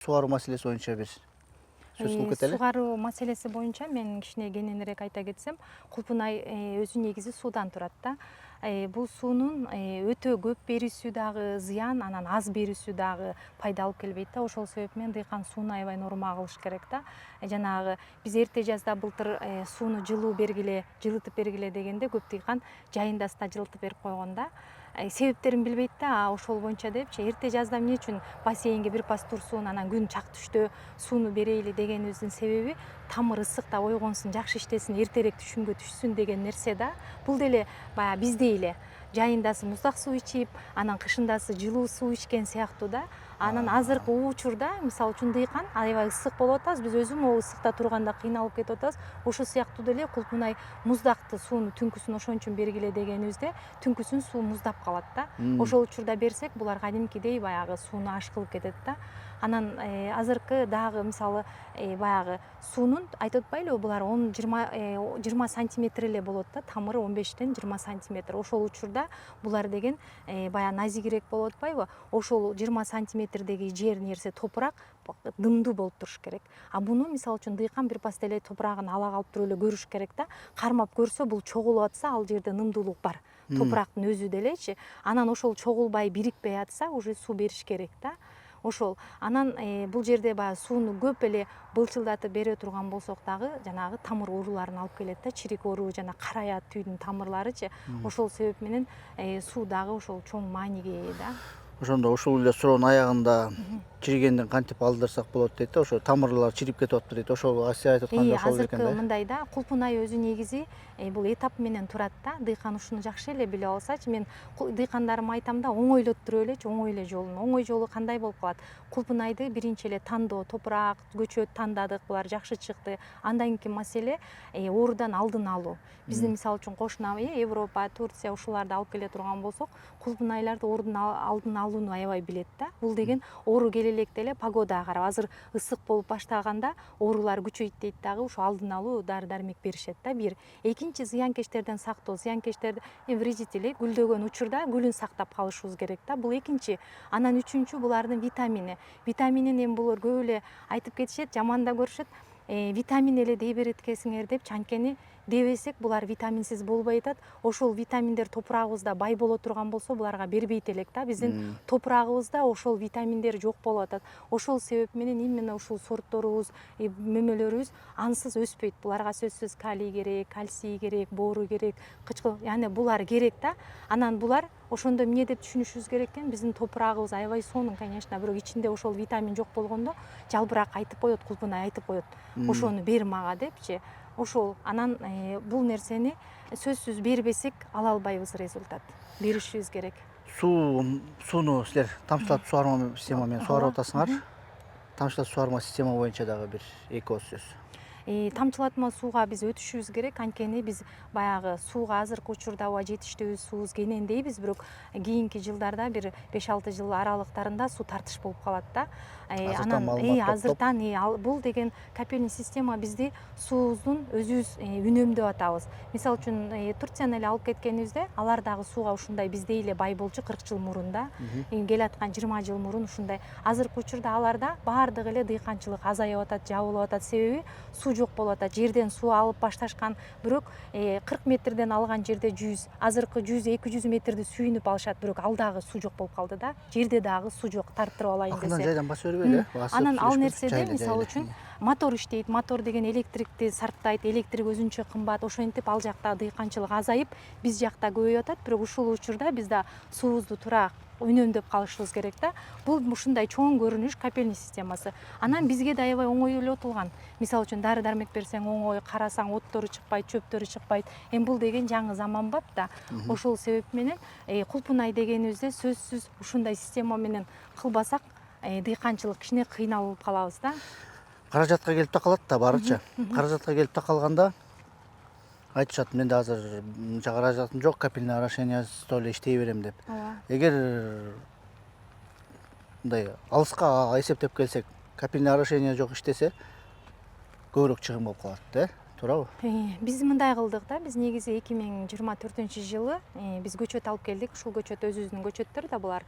Суаруу маселеси боюнча бир сөз кылып кетели. Сугаруу маселеси боюнча мен кичине кененирээк айта кетсем, Кулпунай өзү негизи суудан турат да. Бул суунун өтө көп берүүсү дагы зыян, анан аз берүүсү дагы пайда алып келбейт да. Ошол себеп менен дыйкан сууну аябай норма кылыш керек да. Жанагы биз эрте жазда былтыр сууну жылуу бергиле, жылытып бергиле дегенде көп дыйкан жайындасында жылытып берип койгон да. Себептерин билбейт да, ошол боюнча депчи эрте жазда эмне үчүн бассейнге бир пас турсун, анан күн чак түштө сууну берейли дегенибиздин себеби тамыр ысыкта ойгонсун, жакшы иштесин, эртерээк түшүмгө түшсүн деген нерсе да. Бул деле баягы биздей эле жайындасы муздак суу ичип, анан кышындасы жылуу суу ичкен сыяктуу да. Анан азыркы учурда мисалы үчүн дыйкан аябай ысык болуп атабыз, биз өзүм могу ысыкта турганда кыйналып кетип атабыз. Ошол сыяктуу деле Кулпунай муздакты сууну түнкүсүн ошон үчүн бергиле дегенибизде түнкүсүн суу муздап калат да. Ошол учурда берсек булар кадимкидей баягы сууну ашкылып кетет да. Анан азыркы дагы мисалы баягы суунун айтып атпайлыбы, булар 10-20 сантиметр эле болот да, тамыры 15-тен 20 сантиметр. Ошол учурда булар деген баягы назигирээк болуп атпайбы? Ошол 20 сантиметрдеги жер нерсе топурак дымдуу болуп туруш керек. А буну мисалы үчүн дыйкан бир пас деле топурагын ала калып туруп эле көрүш керек да. Кармап көрсө бул чогулуп атса, ал жерде нымдуулук бар. Топурактын өзү делечи. Анан ошол чогулбай, бирикпей атса, уже суу бериш керек да. Ошол. Анан бул жерде баягы сууну көп эле былчылдатып бере турган болсок дагы жанагы тамыр ооруларын алып келет да, чирик оору жана караят түйдүн тамырларычы. Ошол себеп менен суу дагы ошол чоң мааниге ээ да. Ошондо ушул эле суроонун аягында чиригенден кантип алдырсак болот дейт да, ошо тамырлар чирип кетип атыптыр дейт. Ошол сиз айтып аткан ошол экен Азыркы да. мындай да, Кулпунай өзү негизи бул этап менен турат да. Дыйкан ушуну жакшы эле билип алсачы, мен дыйкандарыма айтам да, оңойлоттуруп элечи, оңой эле жолун. Оңой жолу кандай болуп калат? Кулпунайды биринчи эле тандоо, топурак, көчөт тандадык, булар жакшы чыкты. Андан кийинки маселе оорудан алдын алуу. Биздин мисалы үчүн кошуна Европа, Турция ушуларды алып келе турган болсок, Кулпунайларды оорудун алдын алууну аябай билет да. Бул деген оору келе электе эле погодага карап, азыр ысык болуп баштаганда оорулар күчөйт дейт дагы, ошо алдын алуу дары дармек беришет да. Бир. Экинчи, зыянкечтерден сактоо. Зыянкечтерди вредители гүлдөгөн учурда гүлүн сактап калышыбыз керек да. Бул экинчи. Анан үчүнчү, булардын витамини. Витаминин эми булар көп эле айтып кетишет, жаман да көрүшөт. Витамин эле дей берет экенсиңер депчи, анткени дебесек булар витаминсиз болбой атат. Ошол витаминдер топурагыбызда бай боло турган болсо, буларга бербейт элек да. Биздин топурагыбызда ошол витаминдер жок болуп атат. Ошол себеп менен именно ушул сортторубуз, мөмөлөрүбүз ансыз өспөйт. Буларга сөзсүз калий керек, кальций керек, бору керек, кычкыл, яны булар керек да. Анан булар ошондо эмне деп түшүнүшүбүз керек экен? Биздин топурагыбыз аябай сонун, конечно, бирок ичинде ошол витамин жок болгондо жалбырак айтып коет, Кулпунай айтып коет. Ошону бер мага депчи. Ошол. Анан бул нерсени сөзсүз бербесек ала албайбыз результат. Беришибиз керек. Сууну силер тамчылатып сугарма система менен сугарып атасыңар. Тамчылатып сугарма система боюнча дагы бир эки ооз сөз. Тамчылатма сууга биз өтүшүбүз керек, анткени биз баягы сууга азыркы учурда аба жетиштүүсүбүз кенендейбиз, бирок кийинки жылдарда бир 5-6 жыл аралыктарында суу тартыш болуп калат да. Анан азыртан бул деген капельный система бизди суубуздун өзүбүз үнөмдөп атабыз. Мисалы үчүн Турцияны эле алып кеткенибизде, алар дагы сууга ушундай биздей эле бай болчу 40 жыл мурун да. Келаткан 20 жыл мурун ушундай. Азыркы учурда аларда баардыгы эле дыйканчылык азайып атат, жабылып атат. Себеби суу жок болуп атат. Жерден суу алып башташкан, бирок 40 метрден алган жерде 100, азыркы 100-200 метрди сүйүнүп алышат, бирок ал дагы суу жок болуп калды да. Жерде дагы суу жок, тарттырып алайын десе. Акырдан жайдан баса бербейли, Анан ал нерседе мисалы үчүн мотор иштейт. Мотор деген электрикти сарптайт, электрик өзүнчө кымбат. Ошентип ал жакта дыйканчылык азайып, биз жакта көбөйүп атат, бирок ушул учурда биз да суубузду туура үнөмдөп калышыбыз керек да. Бул ушундай чоң көрүнүш капельный системасы. Анан бизге да аябай оңойлотулган. Мисалы үчүн дары дармек берсең оңой, карасаң оттору чыкпайт, чөптөрү чыкпайт. Эми бул деген жаңы заманбап да. Ошол себеп менен Кулпунай дегенибизде сөзсүз ушундай система менен кылбасак, дыйканчылык кичине кыйналып калабыз да. Каражатка келип такалат да барычы. Каражатка келип такалганда айтышат, менде азыр мынча каражатым жок, капельный орошениесиз эле иштей берем деп. Эгер мындай алыска эсептеп келсек, капельный орошение жок иштесе көбүрөөк чыгым болуп калат да. туурабы? Биз мындай кылдык да, биз негизи 2024-жылы биз көчөт алып келдик. Ушул көчөт өзүбүздүн көчөттөр да булар.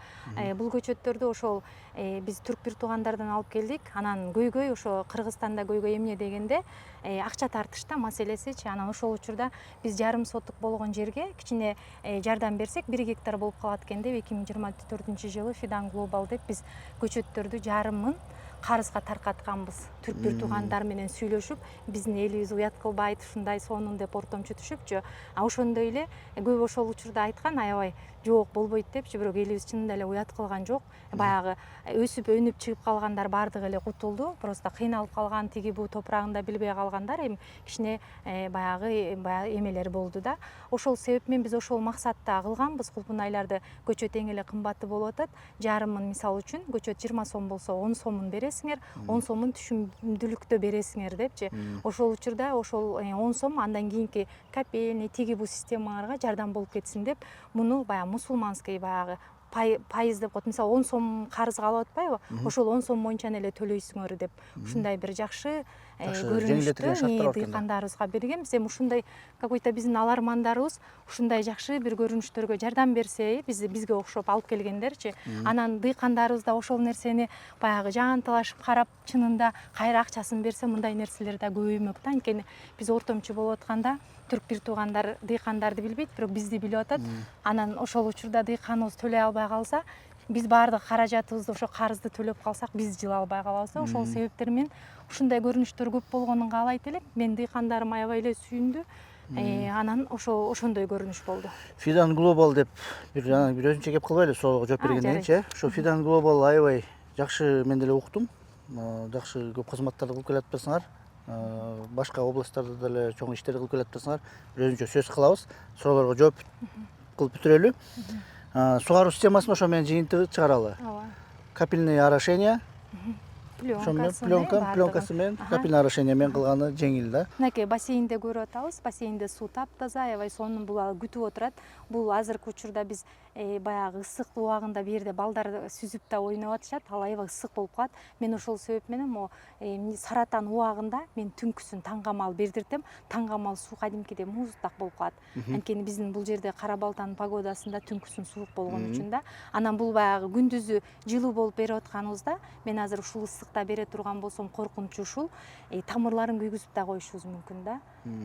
Бул көчөттөрдү ошол биз түрк бир туугандардан алып келдик. Анан көйгөй ошо Кыргызстанда көйгөй эмне дегенде акча тартышта маселесичи. Анан ошол учурда биз жарым соттук болгон жерге кичине жардам берсек 1 гектар болуп калат экен деп 2024-жылы Fidan Global деп биз көчөттөрдү жарымын карызга таркатканбыз. Түрк бир туугандар менен сүйлөшүп, биздин элибиз уят кылбайт, ушундай сонун деп ортомчу түшүпчү. Ошондой эле көп ошол учурда айткан, аябай жок болбойт депчи, бирок элибиз чынында эле уят кылган жок. Баягы өсүп өнүп чыгып калгандар бардыгы эле кутулду. Просто кыйналып калган, тиги бу топурагында билбей калгандар эми кичине баягы эмелер болду да. Ошол себеп менен биз ошол максатта кылганбыз. Кулпунайларды көчөт эң эле кымбаты болуп атат. Жарымын мисалы үчүн көчөт 20 сом болсо 10 сомун бересиңер, 10 сомун түшүндүлүктө бересиңер депчи. Ошол учурда ошол 10 сом андан кийинки копейни, тиги бу системаларга жардам болуп кетсин деп муну баягы мусулманский баягы пайыз деп коет. Мисалы 10 сом карызга алып атпайбы? Ошол 10 сом боюнча эле төлөйсүңөр деп. Ушундай бир жакшы көрүнүштү дыйкандарыбызга берген. Биз эми ушундай какой-то биздин алармандарыбыз ушундай жакшы бир көрүнүштөргө жардам берсе, бизге окшоп алып келгендерчи. Анан дыйкандарыбыз да ошол нерсени баягы жаанталашып карап, чынында кайра акчасын берсе, мындай нерселер да көбөймөк да. Анткени биз ортомчу болуп атканда түрк бир туугандар дыйкандарды билбейт, бирок бизди билип атат. Анан ошол учурда дыйканыбыз төлөй албай калса, биз баардык каражатыбызды ошо карызды төлөп калсак, биз жыла албай калабыз. Ошол себептер менен ушундай көрүнүштөр көп болгонун каалайт элек. Мен дыйкандарым аябай эле сүйүндү. Анан ошондой көрүнүш болду. Fidan Global деп бир өзүнчө кеп кылбайлы, соого жооп бергенден кийинчи. Ошо Fidan Global аябай жакшы, мен деле уктум. Жакшы көп кызматтарды кылып келатпасыңар. Башка областтарда деле чоң иштерди кылып келатпасыңар. Бир өзүнчө сөз кылабыз. Суроолорго жооп кылып бүтүрөлү. Сугаруу системасын ошо менен жыйынтыгы чыгаралы. Капельное орошение, пленкасы менен капельное орошение менен кылганы жеңил да. Мынакей бассейнде көрүп атабыз. Бассейнде суу таптаза, аябай сонун, бул күтүп отурат. Бул азыркы учурда биз баягы ысык убагында бу жерде балдар сүзүп да ойноп атышат. Ал аябай ысык болуп калат. Мен ошол себеп менен могу Саратан убагында мен түнкүсүн таңгамал бердиртем. Таңгамал суу кадимкидей муздак болуп калат. Анткени биздин бул жерде Кара Балтанын погодасында түнкүсүн суук болгон үчүн да. Анан бул баягы күндүзү жылуу болуп берип атканыбызда, мен азыр ушул ысыкта бере турган болсом, коркунучу ушул тамырларын күйгүзүп да коюшубуз мүмкүн да.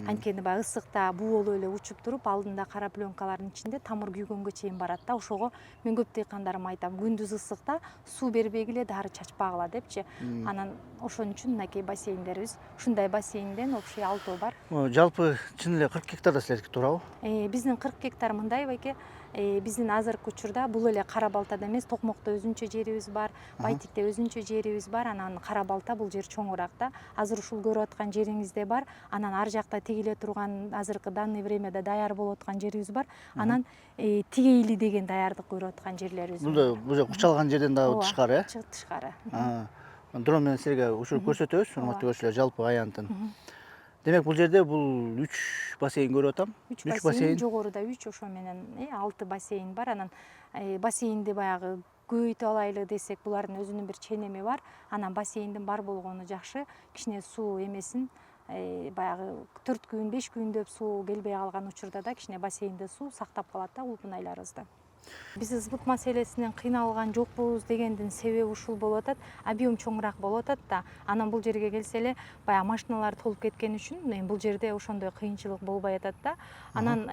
Анткени баягы ысыкта буу болуп эле учуп туруп, алдында кара пленкалардын ичинде тамыр күйгөнгө чейин барат да. Ошого мен көп дыйкандарыма айтам, күндүз ысыкта суу бербегиле, дары чачпагыла депчи. Анан ошон үчүн мынакей бассейндерибиз, ушундай бассейнден общий 6 бар. Жалпы чын эле 40 гектарда силердики туурабы? Биздин 40 гектар мындай байке. Биздин азыркы учурда бул эле Кара Балтада эмес, Токмокто өзүнчө жерибиз бар, Байтикте өзүнчө жерибиз бар. Анан Кара Балта бул жер чоңураак да. Азыр ушул көрүп аткан жериңизде бар. Анан ар жакта тигиле турган, азыркы данный времяда даяр болуп аткан жерибиз бар. Анан Тигейли деген даярдык көрүп аткан жерлерибиз бар. Бул кучалган жерден дагы тышкары, тышкары. Дрон менен силерге учуруп көрсөтөбүз, урматтуу көрүүчүлөр, жалпы аянтын. Демек бул жерде бул 3 бассейн көрүп атам. 3 бассейн, жогоруда 3, ошо менен 6 бассейн бар. Анан бассейнди баягы көбөйтүп алайлы десек, булардын өзүнүн бир ченеми бар. Анан бассейндин бар болгону жакшы. Кичине суу эмесин баягы 4 күн, 5 күндөп суу келбей калган учурда да кичине бассейнде суу сактап калат да кулпунайларыбызда. Биз ызгык маселесинен кыйналган жокпуз дегендин себеби ушул болуп атат. Объем чоңураак болуп атат да. Анан бул жерге келсе эле баягы машиналар толуп кеткен үчүн бул жерде ошондой кыйынчылык болбой атат да. Анан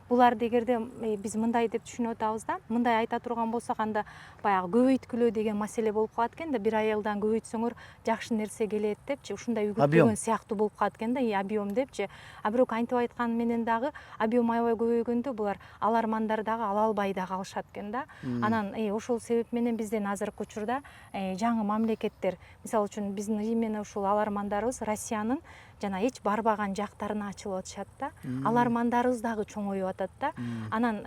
буларды эгерде биз мындай деп түшүнүп атабыз да. Мындай айта турган болсок, анда баягы көбөйткүлөө деген маселе болуп калат экен да. 1 айылдан көбөйтсөңөр жакшы нерсе келет депчи. Ушундай үгүттөгөн сыяктуу болуп калат экен да, объем депчи. Бирок антип айткан менен дагы объем аябай көбөйгөндө булар алармандар дагы ала албай да калышат экен да. Анан ошол себеп менен бизден азыркы учурда жаңы мамлекеттер, мисалы үчүн биздин именно ушул алармандарыбыз Россиянын жана эч барбаган жактарына ачылып атышат да. Алармандарыбыз дагы чоңоюп атат да. Анан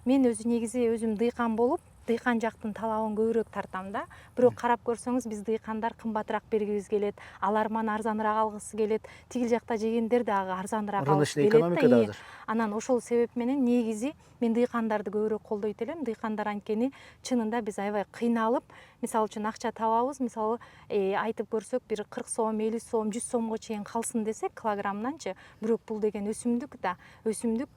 мен өзү негизи өзүм дыйкан болуп, дыйкан жактын талабын көбүрөөк тартам да. Бирок карап көрсөңүз биз дыйкандар кымбатыраак бергибиз келет, аларман арзаныраак алгысы келет, тигил жакта жегендер дагы арзаныраак алгысы рыночный келет экономика да азыр. Анан ошол себеп менен негизи мен дыйкандарды көбүрөөк колдойт элем. Дыйкандар анткени чынында биз аябай кыйналып, мисалы үчүн акча табабыз, мисалы айтып көрсөк бир 40 сом, 50 сом, 100 сомго чейин калсын десек килограммнанчы, бирок бул деген өсүмдүк да. Өсүмдүк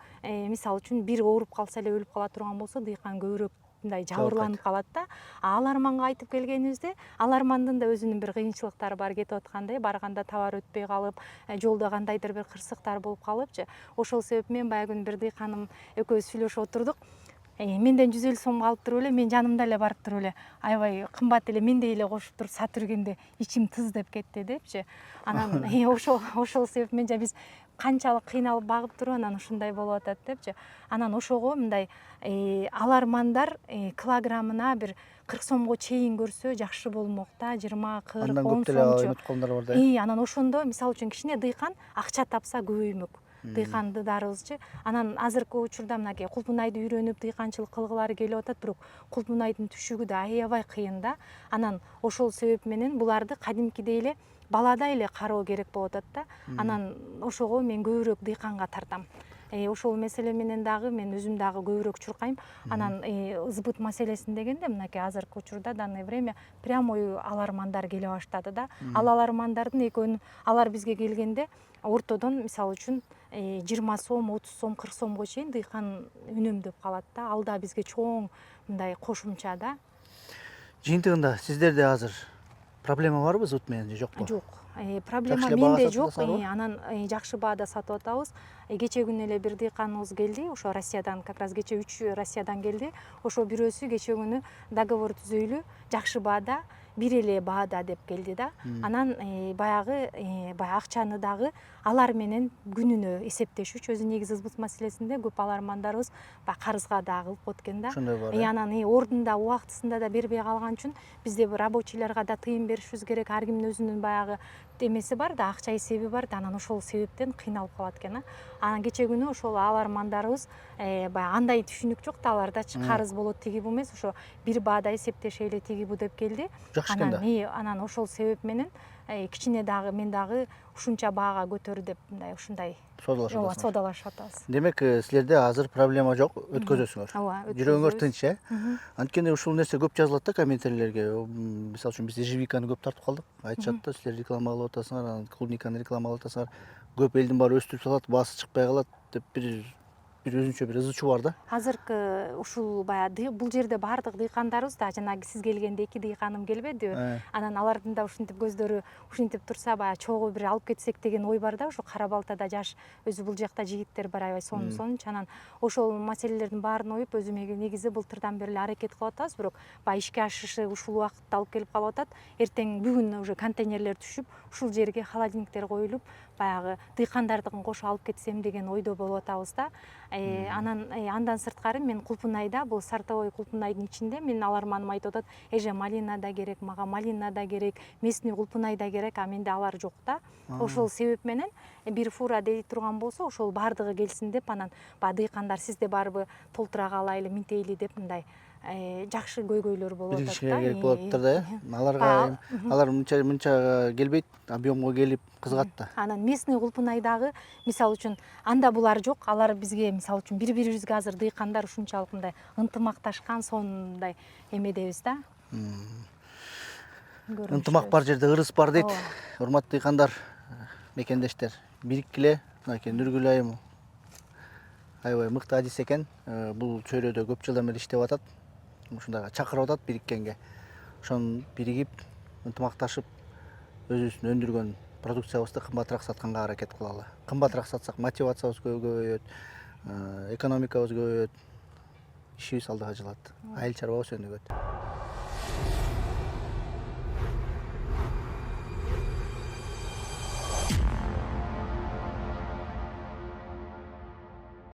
мисалы үчүн бир ооруп калса эле өлүп кала турган болсо дыйкан көбүрөөк мындай жабырланып калат да. Аларманга айтып келгенибизде, алармандын да өзүнүн бир кыйынчылыктары бар, кетип аткандай, барганда товар өтпөй калып, жолдо кандайдыр бир кырсыктар болуп калыпчы. Ошол себеп менен баягы күнү бир дыйканым экөөбүз сүйлөшүп отурдук. Менден 150 сомго алып туруп эле, мен жанымда эле барып туруп эле, аябай кымбат эле мендей эле кошуп туруп сатып жүргенде ичим тыз деп кетти депчи. Анан ошол себеп менен биз канчалык кыйналып багып туруп анан ушундай болуп атат депчи. Анан ошого мындай алармандар килограммына бир 40 сомго чейин көрсө жакшы болмок да, 20, 40, 10 Андан көп деле сомчу. эметкондор бар да. Анан ошондо мисалы үчүн кичине дыйкан акча тапса көбөймөк. Дыйкандыдарыбызчы. Анан азыркы учурда мынакей кулпунайды үйрөнүп дыйканчылык кылгылары келип атат, бирок кулпунайдын түшүгү да аябай кыйын да. Анан ошол себеп менен буларды кадимкидей эле баладай эле кароо керек болуп атат да. Анан ошого мен көбүрөөк дыйканга тартам. Ошол маселе менен дагы мен өзүм дагы көбүрөөк чуркайм. Анан сбыт маселесин дегенде мынакей азыркы учурда данное время прямой алармандар келе баштады да. Ал алармандардын экөөнү алар бизге келгенде ортодон мисалы үчүн 20 сом, 30 сом, 40 сомго чейин дыйкан үнөмдөп калат да. Ал да бизге чоң мындай кошумча да. Жыйынтыгында сиздерде азыр проблема барбы сбыт менен же жокпу? Жок. Проблема Жакшы эле менде баада жок. сатып атасыңарбы? Анан жакшы баада сатып атабыз. Кече күнү эле бир дыйканыбыз келди, ошо Россиядан, как раз кече 3 Россиядан келди. Ошо бирөөсү кече күнү договор түзөйлү, жакшы баада, бир эле баада деп келди да. Анан баягы акчаны дагы алар менен күнүнө эсептешүүчү. Өзү негизи сбыт маселесинде көп алармандарыбыз карызга дагы кылып кеткен да. Ошондой бар. Анан ордунда, убактысында да бербей калган үчүн бизде рабочийлерге да тыйын беришибиз керек. Ар кимдин өзүнүн баягы эмеси бар да, акча эсеби бар да. Анан ошол себептен кыйналып калат экен. Анан кече күнү ошол алармандарыбыз баягы андай түшүнүк жок да, алардачы карыз болот тиги бу эмес, ошо бир баада эсептешели тиги бу деп келди. Жакшы экен да. Анан ошол себеп менен кичине дагы мен дагы ушунча баага көтөр деп ушундай Содалашып атасыңар. содалашып атабыз. Демек, силерде азыр проблема жок, өткөзөсүңөр. Ооба, Жүрөгүңөр тынч, Анткени ушул нерсе көп жазылат да комментарийлерге. Мисалы үчүн биз ежевиканы көп тартып калдык. Айтышат да, силер реклама кылып атасыңар, анан клубниканы реклама кылып атасыңар. Көп элдин баары өстүрүп салат, баасы чыкпай калат деп бир өзүнчө бир ызы чуу бар да. Азыркы ушул баягы бул жерде баардык дыйкандарыбыз да жанагы сиз келгенде 2 дыйканым келбедиби? Анан алардын да ушинтип көздөрү ушинтип турса, баягы чогуу бир алып кетсек деген ой бар да. Ушу Кара Балтада жаш өзү бул жакта жигиттер бар аябай сонун. Анан ошол маселелердин баарын оюп өзүм негизи былтырдан бери эле аракет кылып атабыз, бирок баягы ишке ашышы ушул убакытта алып келип калып атат. Эртең бүгүн уже контейнерлер түшүп, ушул жерге холодильниктер коюлуп, баягы дыйкандардыкын кошо алып кетсем деген ойдо болуп атабыз да. Анан андан сырткары мен Кулпунайда, бул Сартовой Кулпунайдын ичинде мен аларманым айтып атат, эже малина да керек, мага малина да керек, местный Кулпунай да керек, а менде алар жок да. Ошол себеп менен бир фура дей турган болсо, ошол баардыгы келсин деп, анан дыйкандар сизде барбы толтура алайлы, минтейли деп мындай жакшы көйгөйлөр болуп Бир атат кишиге да. керек болуп атыптыр да, алар мынча келбейт, объемго келип кызыгат да. Анан местный Кулпунайдагы мисалы үчүн анда булар жок, алар бизге мисалы үчүн бири-бирибизге азыр дыйкандар ушунчалык мындай ынтымакташкан сонундай эмедебиз да. Ынтымак бар жерде ырыс бар дейт. Урматтуу дыйкандар, мекендештер, бириккиле, мынакей Нургүл айым аябай мыкты адис экен. Бул чөйрөдө көп жылдан бери иштеп атат. Ушундайга чакырып атат бириккенге. Ошон биригип, ынтымакташып, өзүбүздүн өндүргөн продукциябызды кымбатыраак сатканга аракет кылалы. Кымбатыраак сатсак мотивациябыз көбөйөт, экономикабыз көбөйөт, ишибиз алдыга жылат. Айыл чарбабыз өнүгөт.